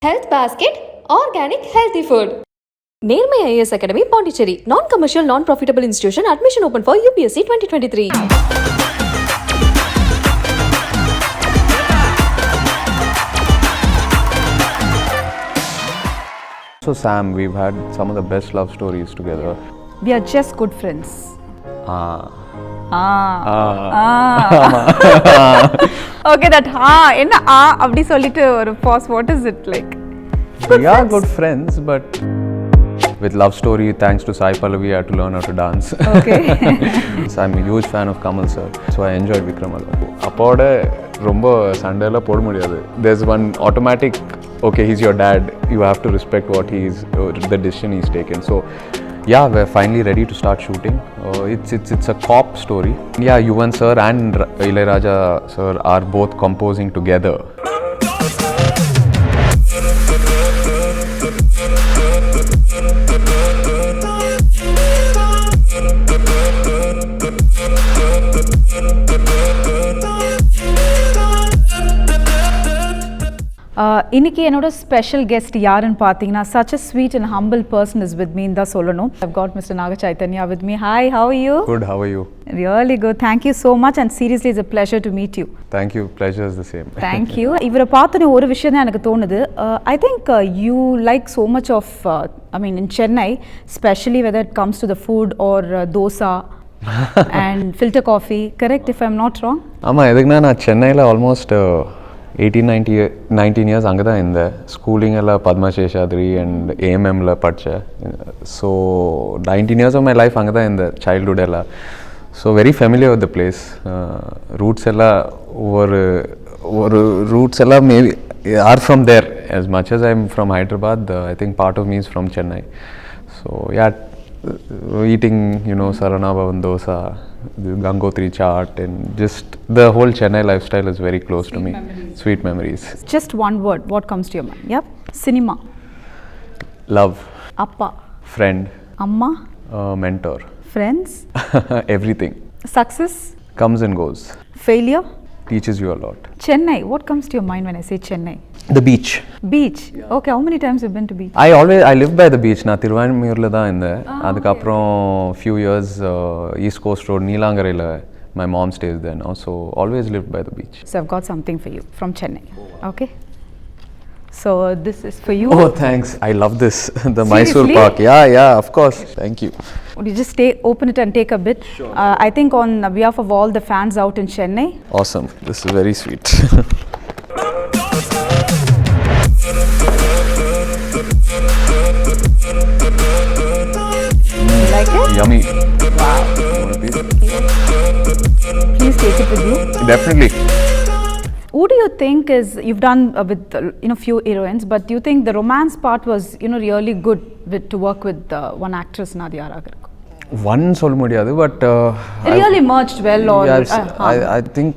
Health basket, organic healthy food. NERMAI IAS Academy, Pondicherry. Non-commercial, non-profitable institution. Admission open for UPSC 2023. So Sam, we've had some of the best love stories together. We are just good friends. Okay, that என்ன அப்படி சொல்லிட்டு ஒரு pause. What is it like? We are good friends, but with love story, thanks to Sai Pallavi, I had to learn how to dance. Okay. So I'm a huge fan of Kamal sir, so I enjoyed Vikram a lot. அப்போட ரொம்ப சண்டையெல்லாம் போட முடியாது. There's one automatic, okay, he's your dad, you have to respect what the decision he's taken. So yeah, we're finally ready to start shooting. It's a cop story. Yeah, Yuvan sir and Ilayaraja sir are both composing together. இன்னைக்கு என்னோட special guest யாருன்னு பார்த்தீங்கன்னா such a sweet and humble person is with me in the சொல்லணும். I've got Mr. Naga Chaitanya with me. Hi, how are you? Good, how are you? Really good. Thank you so much and seriously it's a pleasure to meet you. Thank you, pleasure is the same. Thank you. இவரை பார்த்தோன்னே ஒரு விஷயம் தான் எனக்கு தோணுது. I think you like so much of, in Chennai, especially whether it comes to the food or dosa and filter coffee. Correct if I'm not wrong? ஆமாம், எதுக்குன்னா நான் சென்னையில் ஆல்மோஸ்ட் 19 years அங்கே தான் இருந்தேன். ஸ்கூலிங் எல்லாம் பத்மா சேஷாத்ரி அண்ட் ஏஎம்எம்மில் படித்தேன். So 19 years of my life அங்கே தான் இருந்தேன், சைல்ட்ஹுட் எல்லாம். So very familiar with the place. Roots எல்லாம் ஒரு ரூட்ஸ் எல்லாம் maybe are from there. as much as I'm from Hyderabad, I think part of me is from Chennai. So yeah, eating, Sarana Bhavan dosa, the Gangotri chaat, and just the whole Chennai lifestyle is very close to me. Sweet memories. Just one word, what comes to your mind? Yep. Cinema. Love. Appa. Friend. Amma. Mentor. Friends. Everything. Success. Comes and goes. Failure. Teaches you a lot. Chennai. What comes to your mind when I say Chennai? The beach. Beach. Yeah. Okay, how many times have you been to beach? I live by the beach. நான் திருவான்மியூரில் தான் இருந்தேன். அதுக்கப்புறம் few years East Coast Road நீலாங்கரையில் my mom stays there now, so always lived by the beach. So I've got something for you from Chennai. Okay, so this is for you. Oh, thanks. I love this. The Seriously? Mysore Park. Yeah, of course. Thank you. Would you just open it and take a bit? Sure. I think on behalf of all the fans out in Chennai. Awesome. This is very sweet. You like it? Yummy. Wow. You want a piece? Please take it with you. Definitely. Who do you think is, you've done with few heroines, but do you think the romance part was really good to work with one actress Nadia Agarkar? One சொல்ல முடியாது, but it really merged well. Or yes, I think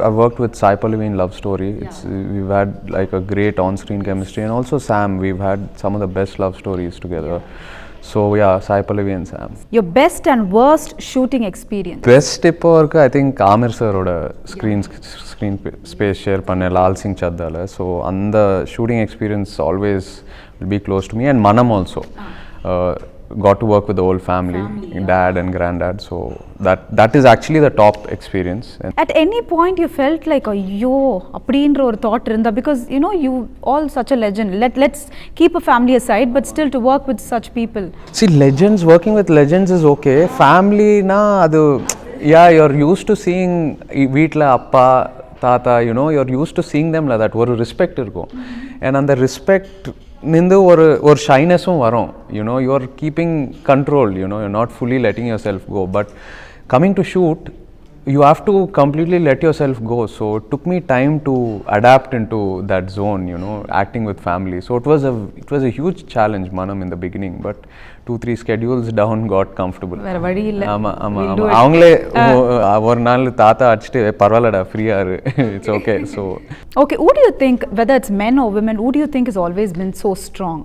I worked with Sai Pallavi in Love Story. We've had like a great on-screen chemistry, and also Sam, we've had some of the best love stories together. So yeah, Sai Pallavi and Sam. Your best and worst shooting experience? Best இப்போ இருக்கு, I think Amir sir ஓட screen space share பண்ண Lal Singh சத்தால. So அந்த shooting experience always will be close to me, and Manam also. Got to work with the whole family, dad and granddad, so that is actually the top experience. And at any point you felt like ayyo appadindra or thought irundha, because you all such a legend. Let's keep a family aside, but still to work with such people. See, working with legends is okay. Family na adu, yeah, you're used to seeing veetla appa tata, you're used to seeing them like that. Oru respect irukum, and and the respect நின்று ஒரு ஷைனஸும் வரும். you are keeping control, you're not fully letting yourself go, but coming to shoot you have to completely let yourself go. So it took me time to adapt into that zone, acting with family. So it was a huge challenge, Manam, in the beginning, but 2-3 schedules down got comfortable. வேற வழி இல்ல. ஆமா அவங்களே ஒரு நாள் தாத்தா அடிச்சிட்டு பரவாயில்லடா ஃப்ரீயா இரு, it's okay. So okay, who do you think, whether it's men or women, who do you think has always been so strong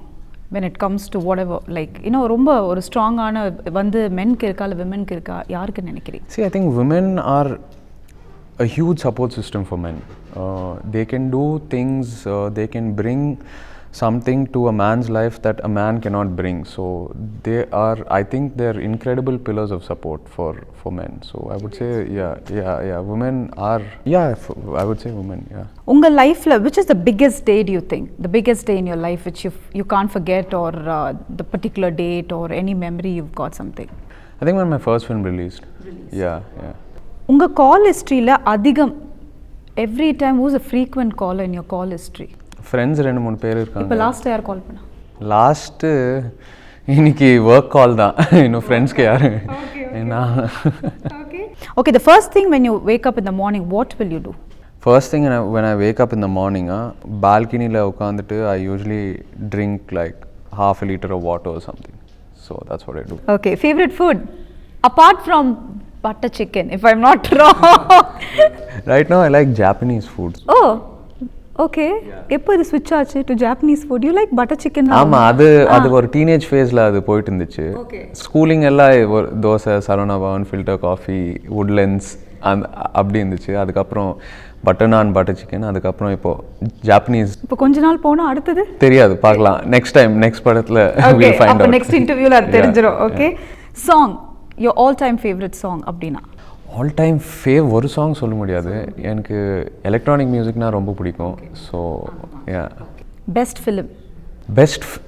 when it comes to whatever, like ரொம்ப ஒரு ஸ்ட்ராங்கான வந்து மென்க்கு இருக்கா இல்ல விமென்க்கு இருக்கா, யாருக்கு நினைக்கிறீங்க? See, I think women are a huge support system for men. They can do things, they can bring something to a man's life that a man cannot bring. So they are, I think they're incredible pillars of support for men. So I would say women are, I would say women, yeah. Unga life la, which is the biggest day, do you think? The biggest day in your life which you can't forget, or the particular date or any memory you've got something? I think when my first film released. Yeah. Unga call history la adhigam, every time, who's a frequent caller in your call history? Friends 2-3 பேர் இருக்காங்க. இப்போ last யார் கால் பண்ணா? Last இன்னைக்கு work கால் தான். இன்னும் ஃப்ரெண்ட்ஸ்க்கு யாரு? Okay, the first thing when you wake up in the morning, what will you do? First thing when I wake up in the morning, balconyல உட்காந்துட்டு I usually drink like half a liter of water or something. So that's what I do. Okay, favorite food apart from butter chicken, if I'm not wrong? Right now I like Japanese food. Oh, okay. எப்போ இது ஸ்விட்ச் ஆச்சு to Japanese food? You like butter chicken? ஆமா, அது ஒரு teenage ஃபேஸ்ல அது போயிட்டு இருந்துச்சு. ஸ்கூலிங் எல்லாம் dosa, Saravana Bhavan, filter coffee, Woodlands அப்படி இருந்துச்சு. அதுக்கப்புறம் பட்டர் நான், பட்டர் சிக்கன், அதுக்கப்புறம் இப்போ ஜாப்பனீஸ். இப்போ கொஞ்ச நாள் போனா அடுத்தது தெரியாது, பார்க்கலாம். நெக்ஸ்ட் டைம் நெக்ஸ்ட் படத்துல we'll find out. நெக்ஸ்ட் இன்டர்வியூல அது தெரிஞ்சிரும். Okay, song, your all time favorite song அப்படினா? ஆல் டைம் ஒரு சாங் சொல்ல முடியாது. எனக்கு எலக்ட்ரானிக் மியூசிக்னா ரொம்ப பிடிக்கும். So best film?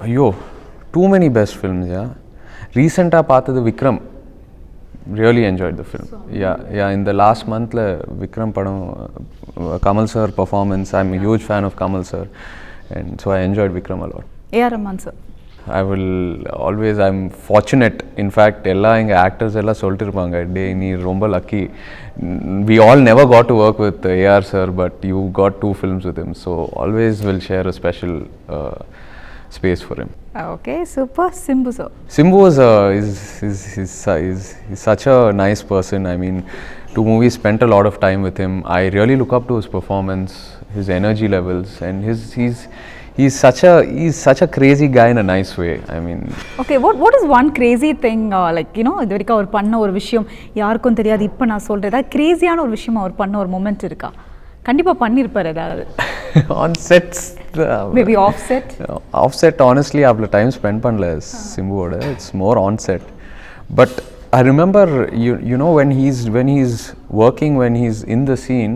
ஐயோ, டூ மெனி பெஸ்ட் ஃபிலிம்ஸ். ரீசெண்டாக பார்த்தது Vikram. Really enjoyed the film. இந்த லாஸ்ட் மந்தில் விக்ரம் படம், Kamal sir performance, I am huge fan of Kamal sir, and so I enjoyed Vikram a lot. A R Rahman sir? I will always, I'm fortunate. In fact, எல்லா எங்கள் actors எல்லாம் சொல்லிட்டு இருப்பாங்க, டே நீ ரொம்ப lucky. We all never got to work with AR sir, but you got 2 films with him. So always will share a special space for him. Okay, super. Simbu sir? Simbu is such a nice person. I mean, 2 movies, spent a lot of time with him. I really look up to his performance, his energy levels, and he's such a crazy guy in a nice way. I mean, okay, what is one crazy thing, like, you know, இதுவரைக்கும் அவர் பண்ண ஒரு விஷயம் யாருக்கும் தெரியாது, இப்போ நான் சொல்றேன், கிரேசியான ஒரு விஷயம் அவர் பண்ண ஒரு மொமெண்ட் இருக்கா? கண்டிப்பா பண்ணிருப்பார் ஏதாவது. on sets, maybe offset honestly அவ்வளவு டைம் ஸ்பெண்ட் பண்ணல சிம்புவோட. It's more on set, but I remember you know when he's working, when he's in the scene,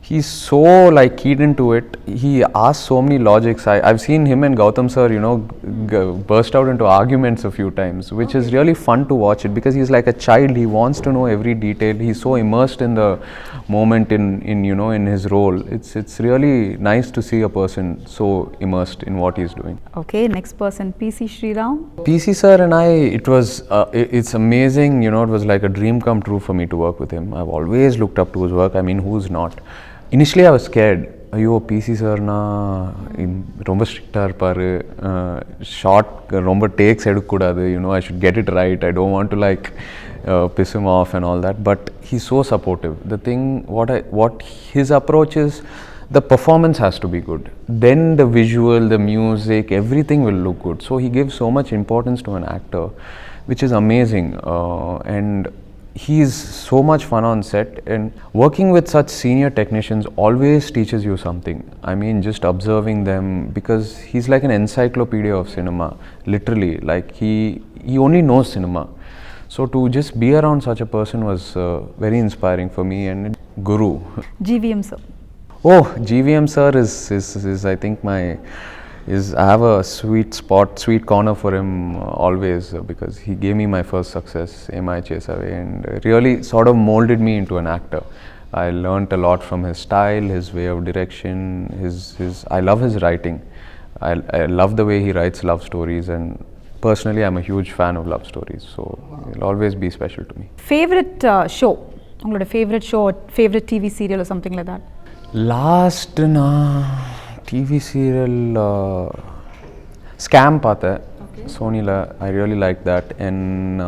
he's so like keyed into it. He asks so many logics. I've seen him and Gautam sir, you know, burst out into arguments a few times, which is really fun to watch it, because he's like a child. He wants to know every detail. He's so immersed in the moment, in you know, in his role. It's really nice to see a person so immersed in what he's doing. Okay, next person, PC Sriram? PC sir and I, it was it's amazing, you know, it was like a dream come true for me to work with him. I've always looked up to his work. I mean, who's not? Initially I was scared. ஐயோ, PC சார்னா ரொம்ப ஸ்ட்ரிக்டாக இருப்பார், short ரொம்ப tax எடுக்கக்கூடாது, you know, I should get it right, I don't want to like piss him off and all that, but he's so supportive. The thing, what his approach is, the performance has to be good, then the visual, the music, everything will look good. So he gives so much importance to an actor, which is amazing, and he's so much fun on set, and working with such senior technicians always teaches you something. I mean, just observing them, because he's like an encyclopedia of cinema, literally, like he only knows cinema. So to just be around such a person was very inspiring for me, and guru. GVM sir? Oh, GVM sir is I think I have a sweet corner for him always, because he gave me my first success, NERMAI Chase Away, and really sort of molded me into an actor. I learnt a lot from his style, his way of direction, I love his writing. I love the way he writes love stories, and personally I'm a huge fan of love stories, so it'll always be special to me. Favorite show? Ungaloda favorite show or favorite TV serial or something like that? Last TV serial, Scam பார்த்தேன் சோனியில். I really like that. And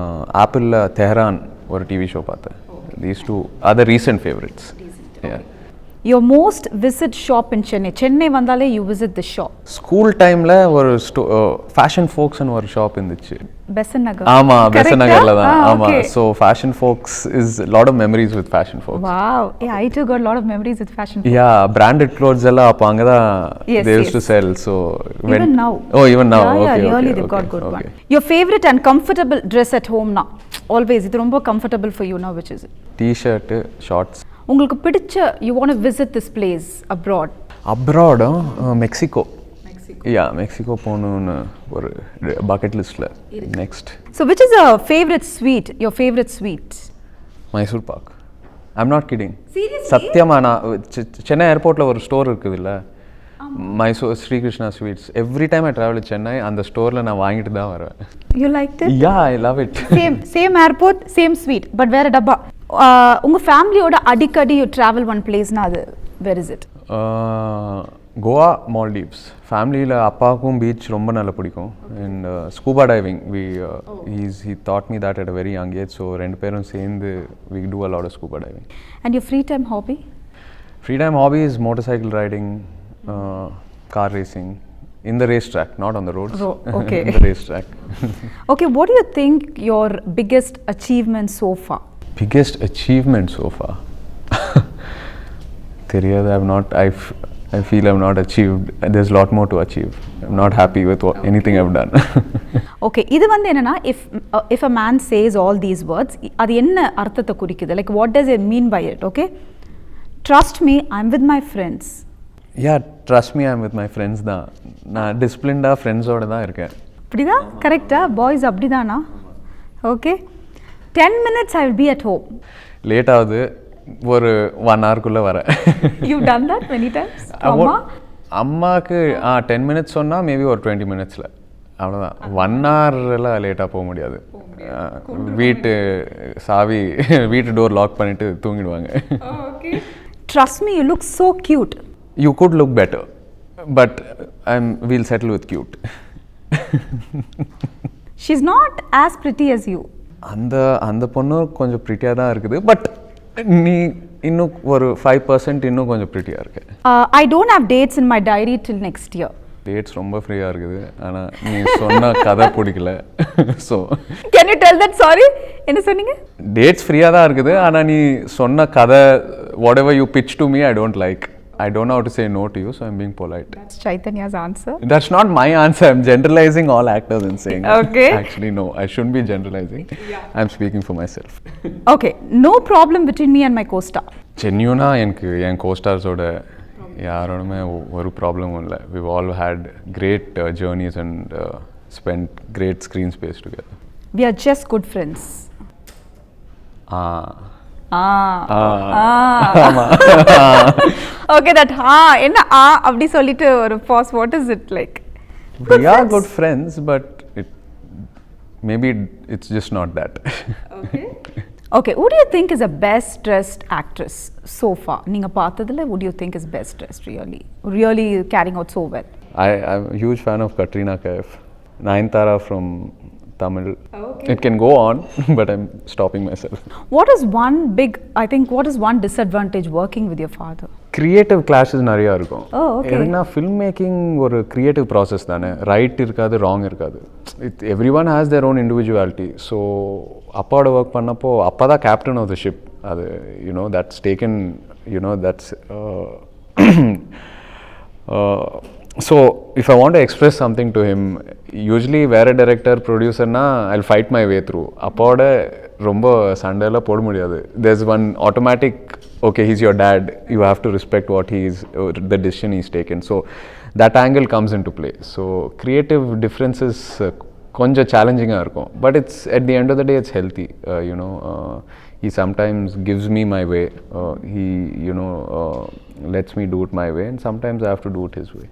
Apple Tehran ஒரு TV show பார்த்தேன். These 2 are the recent favorites. Yeah. Your most visit shop in Chennai வந்தாலே you visit the shop? School timeல ஒரு Fashion Folks ன்னு ஒரு shop இருந்துச்சு. Besant Nagar. ஆமா Correct, Besant நகர்ல ah? தான் Ah, ஆமா okay. So fashion folks is lot of memories with fashion folks Wow. Yeah, I too got a lot of memories with fashion. Yeah branded clothes எல்லாம் அப்போ அங்கே தான் Yes, they used yes. to sell so Even now. oh even now Yeah, okay really, okay, they've got okay, good okay. one. Your favorite and comfortable dress at home now? Always, இது ரொம்ப comfortable for you now, which is it? T-shirt shorts உங்களுக்கு பிடிச்ச you want to visit this place abroad? அப்ராடா Mexico yeah Mexico போகணுன்னு ஒரு bucket லிஸ்ட்டில் next So which is a favorite sweet? Your favorite sweet? Mysore pak I'm not kidding Seriously? சத்தியமா நான் சென்னை ஏர்போர்ட்டில் ஒரு ஸ்டோர் இருக்குதுல்ல Mysore Srikrishna sweets every time I travel Chennai அந்த ஸ்டோரில் நான் வாங்கிட்டு தான் வருவேன் You liked it? Yeah I love it Same airport, same sweet, but வேற டப்பா. உங்க ஃபேமிலியோட அடிக்கடி you travel one place னா அது where is it? Goa Maldives ஃபேமிலியில் அப்பாவுக்கும் பீச் ரொம்ப நல்லா பிடிக்கும் and scuba diving he taught me that at a very young age so ரெண்டு பேரும் சேர்ந்து we do a lot of scuba diving. And your free time hobby? Free time hobby is motorcycle riding, car racing, in the racetrack, not on the roads. Okay. In the racetrack. Okay, what do you think your biggest achievement so far? Biggest achievement so far? தெரியாது I feel I've not achieved. There's a lot more to achieve. I'm not happy with anything I've done. Okay, இது வந்து என்னன்னா if a man says all these words, அது என்ன அர்த்தத்தை குறிக்குது? Like what does it mean by it? Okay, trust me, I'm with my friends. Yeah, trust me, I'm with my friends தான். நான் டிசிப்ளின்டாக ஃப்ரெண்ட்ஸோட தான் இருக்கேன். அப்படிதான் கரெக்டா? பாய்ஸ் அப்படிதானா? Okay, 10 minutes I will be at home. Late ஆகுது ஒரு 1 ஹவர்க்குள்ளே வரேன். You've done that many times? அம்மாவுக்கு 10 மினிட்ஸ் சொன்னால் மேபி ஒரு 20 மினிட்ஸில் அவ்வளோதான் 1 ஹவர்லாம் லேட்டாக போக முடியாது வீட்டு சாவி வீட்டு டோர் லாக் பண்ணிவிட்டு தூங்கிடுவாங்க. Trust me, you look so cute. You could look better but we'll settle with cute. She's not as pretty as you. அந்த பொண்ணு கொஞ்சம் ப்ரிட்டியாக தான் இருக்குது பட் நீ இன்னும் ஒரு 5% இன்னும் கொஞ்சம் ப்ரிட்டியாக இருக்கு. I don't have dates in my diary till next year. Dates ரொம்ப ஃப்ரீயாக இருக்குது ஆனால் நீ சொன்ன கதை பிடிக்கல so Can you tell that? Sorry, என்ன சொன்னீங்க? டேட்ஸ் ஃப்ரீயாக தான் இருக்குது ஆனால் நீ சொன்ன கதை whatever you pitch to me I don't like. I don't know how to say no to you, so I'm being polite. That's Chaitanya's answer. That's not my answer. I'm generalizing all actors and saying. Okay. Actually, no. I shouldn't be generalizing. Yeah. I'm speaking for myself. Okay. No problem between me and my co-star. Genuinely, எனக்கு என் co-starஸோட யாரோடுமே ஒரு ப்ராப்ளமும் இல்லை. We've all had great journeys and spent great screen space together. We are just good friends. Okay, that என்ன அப்படி சொல்லிட்டு ஒரு pause. What is it like? We are good friends, but maybe it's just not that. Okay, who do you think is the best dressed actress so far? நீங்க பார்த்ததுல who do you think is best dressed really carrying out so well? I'm a huge fan of Katrina Kaif. Nayanthara from Tamil. Okay. It can go on, but I'm stopping myself. What is one disadvantage working with your father? Creative clashes நிறையா இருக்கும். Oh, okay. ஏன்னா film making ஒரு creative process தானே, right இருக்காது wrong இருக்காது. Every one has their own individuality. So அப்பாவோட work பண்ணப்போ அப்பா தான் கேப்டன் ஆஃப் த ஷிப். அது you know that's taken you know that's so if I want to express something to him, usually வேற director ப்ரொடியூசர்னா I'll fight my way through. அப்போட ரொம்ப சண்டையெல்லாம் போட முடியாது. there's one automatic okay, he's your dad, you have to respect what the decision he's taken. So that angle comes into play. So creative differences கொஞ்சம் சேலஞ்சிங்காக இருக்கும். But it's at the end of the day it's healthy. He sometimes gives me my way. He lets me do it my way, and sometimes I have to do it his way.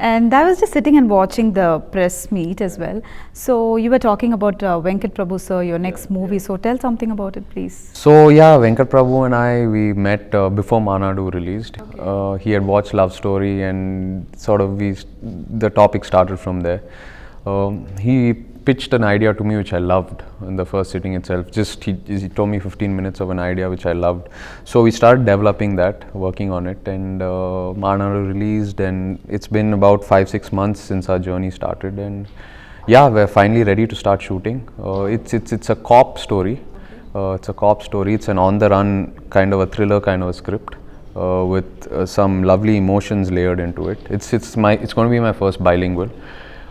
And I was just sitting and watching the press meet as well. So you were talking about Venkat Prabhu sir, your next movie. So tell something about it, please. So yeah, Venkat Prabhu and we met before Manadu released. Okay. He had watched Love Story and sort of the topic started from there. He pitched an idea to me which I loved in the first sitting itself. He told me 15 minutes of an idea which I loved. So we started developing that, working on it, and Manadu released, and it's been about 5-6 months since our journey started. And Yeah, we're finally ready to start shooting. It's a cop story. It's a cop story. It's an on-the-run kind of a thriller kind of a script with some lovely emotions layered into it. It's going to be my first bilingual.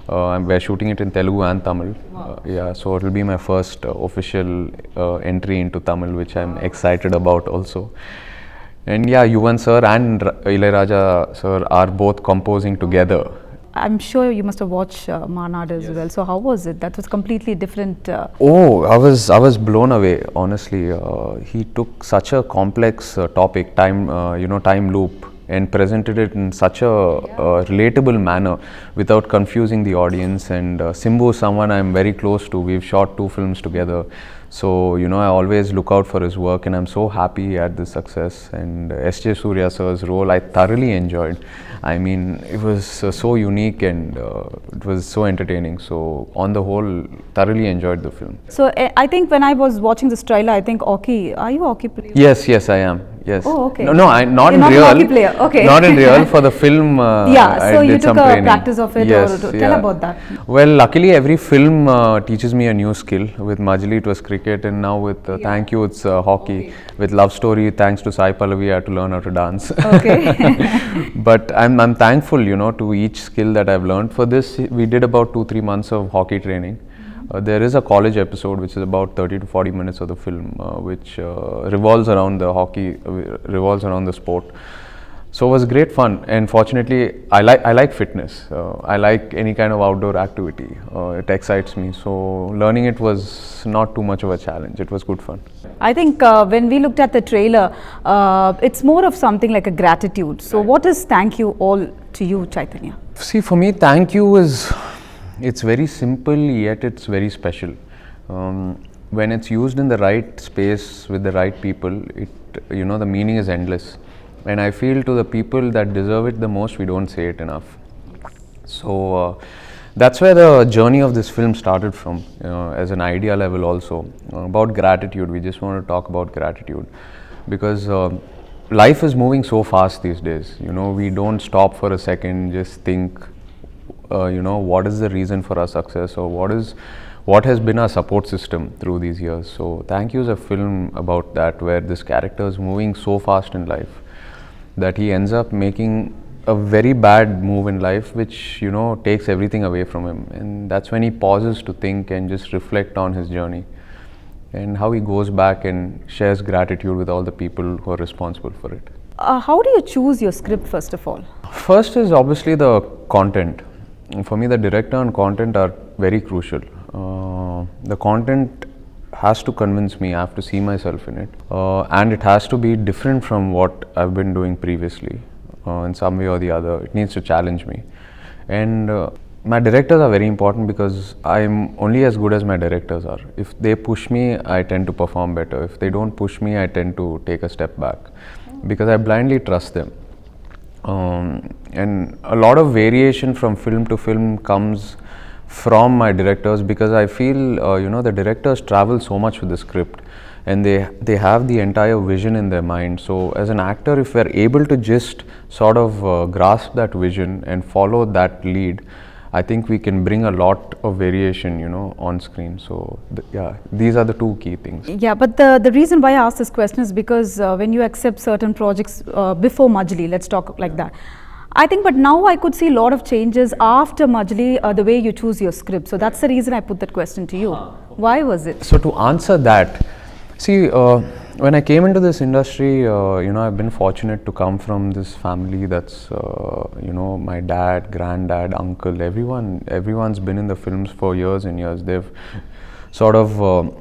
We're shooting it in Telugu and Tamil. Yeah, so it'll be my first official entry into Tamil, which I'm excited about also. And yeah, Yuvan sir and Ilayaraja sir are both composing together. I'm sure you must have watched Manad as well. So how was it? That was completely different. Oh, I was blown away. Honestly, he took such a complex topic, time loop, and presented it in such a relatable manner without confusing the audience. And Simbu is someone I'm very close to. We've shot 2 films together. So, I always look out for his work, and I'm so happy he had this success. And S.J. Surya sir's role, I thoroughly enjoyed. I mean, it was so unique and it was so entertaining. So, on the whole, thoroughly enjoyed the film. So I think when I was watching this trailer, I think hockey. Are you a hockey player? Yes, I am. Yes. Oh, okay. No, not You're in not a real. hockey player. Okay. Not in real. For the film, yeah. So I you did took some a training. practice of it, Yes, or tell about that. Well, luckily every film teaches me a new skill. With Majli, it was cricket, and now with Thank You, it's hockey. With Love Story, thanks to Sai Pallavi, I had to learn how to dance. Okay. But I'm thankful, to each skill that I've learned. For this, we did about 2-3 months of hockey training. There is a college episode which is about 30 to 40 minutes of the film, which revolves around the hockey, revolves around the sport. So it was great fun, and fortunately, I like fitness. I like any kind of outdoor activity. It excites me. So learning it was not too much of a challenge. It was good fun. I think when we looked at the trailer, it's more of something like a gratitude. So what is thank you all to you, Chaitanya? See, for me, thank you is, it's very simple, yet it's very special. When it's used in the right space with the right people, the meaning is endless. And I feel to the people that deserve it the most, we don't say it enough. So that's where the journey of this film started from, as an idea level also. About gratitude, we just want to talk about gratitude. Because life is moving so fast these days. We don't stop for a second, just think, what is the reason for our success, or what has been our support system through these years. So Thank You is a film about that, where this character is moving so fast in life that he ends up making a very bad move in life, which takes everything away from him. And that's when he pauses to think and just reflect on his journey, and how he goes back and shares gratitude with all the people who are responsible for it. How do you choose your script, first of all? First is obviously the content. For me, the director and content are very crucial. The content has to convince me. I have to see myself in it, and it has to be different from what I've been doing previously, in some way or the other. It needs to challenge me. And my directors are very important, because I'm only as good as my directors are. If they push me, I tend to perform better. If they don't push me, I tend to take a step back, because I blindly trust them. And a lot of variation from film to film comes from my directors, because I feel the directors travel so much with the script, and they have the entire vision in their mind. So as an actor, if we're able to just sort of grasp that vision and follow that lead, I think we can bring a lot of variation, on screen. So these are the 2 key things. Yeah, but the reason why I asked this question is because when you accept certain projects before Majli, let's talk like that. I think, but now I could see a lot of changes after Majli, the way you choose your script. So that's the reason I put that question to you. Why was it? So to answer that, see, when I came into this industry, I've been fortunate to come from this family that's, my dad, granddad, uncle, everyone's been in the films for years and years. They've sort of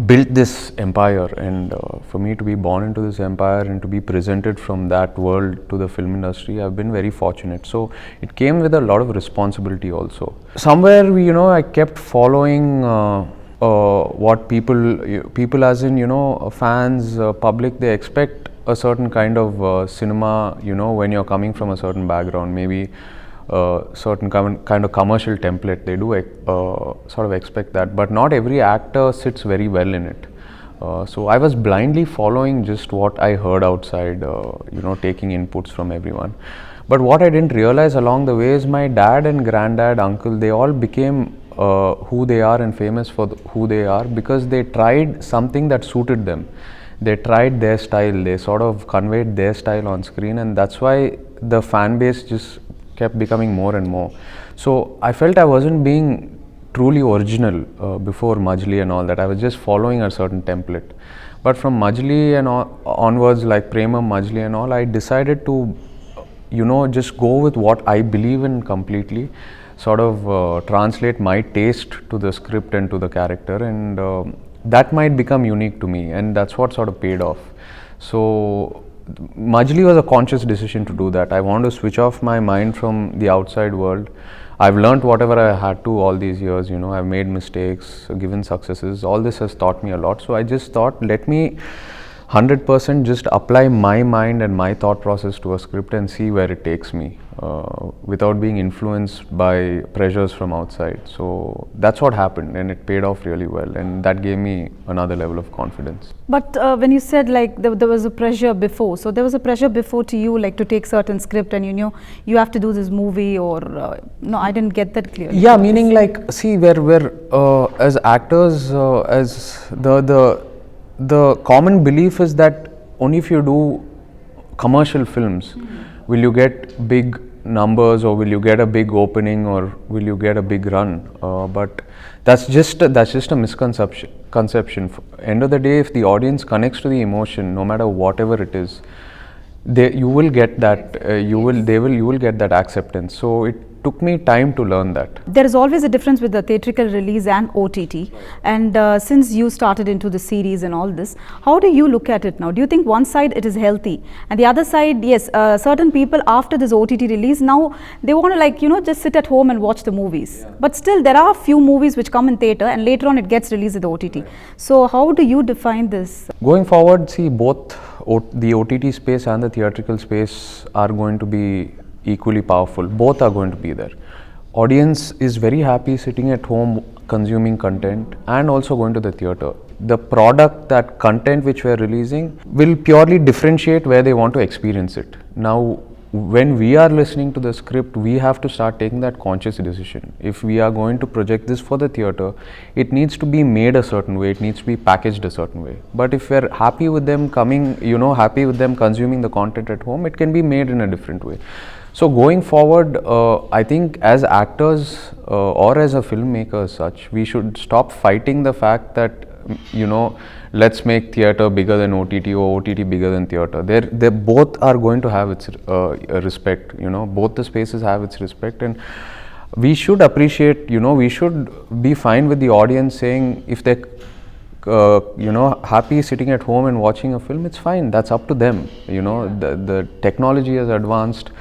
built this empire, and for me to be born into this empire and to be presented from that world to the film industry, I've been very fortunate. So it came with a lot of responsibility also. Somewhere, I kept following what people as in, fans, public, they expect a certain kind of cinema, when you're coming from a certain background, maybe certain kind of commercial template. They do sort of expect that, but not every actor sits very well in it. So I was blindly following just what I heard outside, taking inputs from everyone. But what I didn't realize along the way is my dad and granddad, uncle, they all became who they are and famous for who they are because they tried something that suited them. They tried their style, they sort of conveyed their style on screen, and that's why the fan base just kept becoming more and more. So I felt I wasn't being truly original before Majli and all that. I was just following a certain template. But from Majli and onwards, like Prema, Majli and all, I decided to, just go with what I believe in completely, sort of translate my taste to the script and to the character, and that might become unique to me, and that's what sort of paid off. So Majli was a conscious decision to do that. I want to switch off my mind from the outside world. I've learnt whatever I had to all these years, I've made mistakes, given successes. All this has taught me a lot. So I just thought, let me 100% just apply my mind and my thought process to a script and see where it takes me without being influenced by pressures from outside. So that's what happened, and it paid off really well, and that gave me another level of confidence. But when you said like there was a pressure before, so there was a pressure before to you, like to take certain script and you have to do this movie, or no, I didn't get that clearly. Yeah, meaning like, see, we're as actors, as the common belief is that only if you do commercial films will you get big numbers, or will you get a big opening, or will you get a big run. But that's just a misconception. End of the day, if the audience connects to the emotion, no matter whatever it is, you will get that. You will get that acceptance. So it took me time to learn that. There is always a difference with the theatrical release and OTT, and since you started into the series and all this, how do you look at it now? Do you think one side it is healthy, and the other side, yes, certain people after this OTT release, now they want to just sit at home and watch the movies, but still there are few movies which come in theatre and later on it gets released in the OTT. So how do you define this? Going forward, see, both the OTT space and the theatrical space are going to be equally powerful. Both are going to be there. Audience is very happy sitting at home consuming content and also going to the theatre. The product, that content which we are releasing, will purely differentiate where they want to experience it. Now, when we are listening to the script, we have to start taking that conscious decision. If we are going to project this for the theatre, it needs to be made a certain way, it needs to be packaged a certain way. But if we're happy with them happy with them consuming the content at home, it can be made in a different way. So going forward, I think as actors or as a filmmaker as such, we should stop fighting the fact that, let's make theatre bigger than OTT or OTT bigger than theatre. They both are going to have its respect, both the spaces have its respect, and we should appreciate, we should be fine with the audience saying if they're happy sitting at home and watching a film, it's fine, that's up to them. The technology has advanced,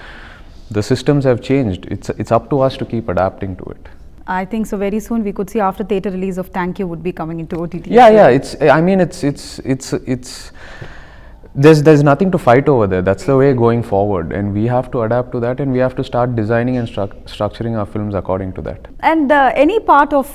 the systems have changed. It's up to us to keep adapting to it. I think so. Very soon we could see after theatre release of Thank You would be coming into OTT. It's there's nothing to fight over there. That's the way going forward, and we have to adapt to that, and we have to start designing and structuring our films according to that. And any part of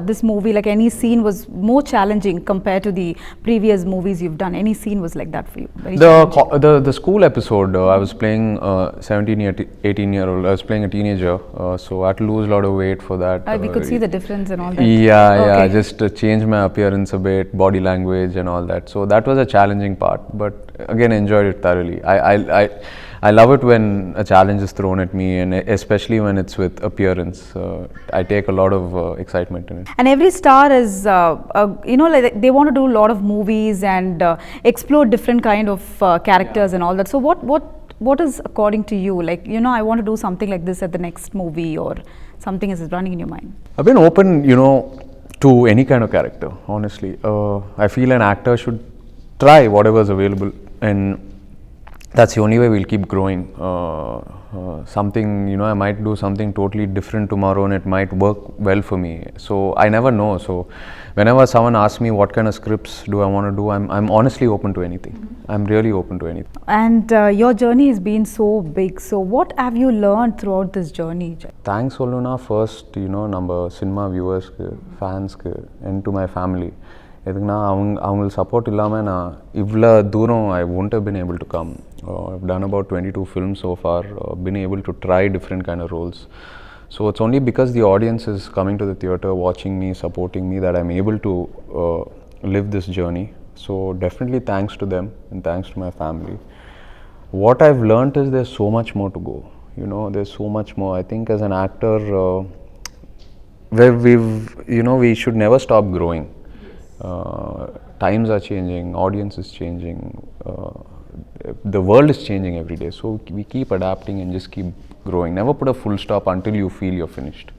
this movie, like any scene, was more challenging compared to the previous movies you've done? Any scene was like that for you? The school episode, I was playing 18-year-old. I was playing a teenager, so I had to lose a lot of weight for that. We could see the difference and all that. Yeah, just change my appearance a bit, body language and all that. So that was a challenging part, but again enjoyed it thoroughly. I love it when a challenge is thrown at me, and especially when it's with appearance. I take a lot of excitement in it. And every star is, like they want to do a lot of movies and explore different kind of characters and all that. So what is according to you, like, I want to do something like this at the next movie, or something is running in your mind? I've been open, to any kind of character, honestly. I feel an actor should try whatever is available, and that's the only way we'll keep growing. Something, I might do something totally different tomorrow and it might work well for me. So I never know. So whenever someone asks me what kind of scripts do I want to do, I'm honestly open to anything. I'm really open to anything. And your journey has been so big. So what have you learned throughout this journey? Thanks, Oluna, first, நம்ம cinema viewers, fans, and to my family. எதுக்குன்னா அவங்க support இல்லாமல் நான் இவ்வளோ தூரம் I wouldn't have been able to come. I've done about 22 films so far, been able to try different kind of roles. So it's only because the audience is coming to the theatre, watching me, supporting me, that I'm able to live this journey. So definitely thanks to them and thanks to my family. What I've learnt is there's so much more to go. You know, there's so much more. I think as an actor, where we should never stop growing. Times are changing, audience is changing, the world is changing every day. So we keep adapting and just keep growing. Never put a full stop until you feel you're finished.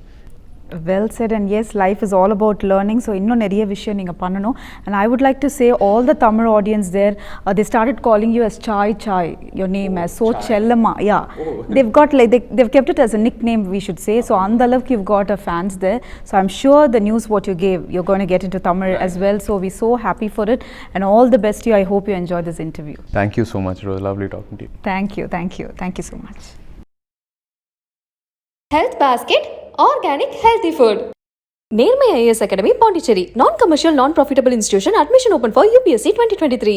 Well said, and yes, life is all about learning. So, இன்னும் நிறைய விஷயம் நீங்க பண்ணணும். And I would like to say, all the Tamil audience there, they started calling you as Chai Chai. Your name as so Chellama. Yeah, they've got like they've kept it as a nickname, we should say. So, andalav you've got fans there. So, I'm sure the news what you gave, you're going to get into Tamil as well. So, we're so happy for it, and all the best to you. I hope you enjoyed this interview. Thank you so much. It was lovely talking to you. Thank you, thank you, thank you so much. Health basket, organic healthy food. NERMAI IAS Academy, Pondicherry. Non-commercial, non-profitable institution. Admission open for UPSC 2023.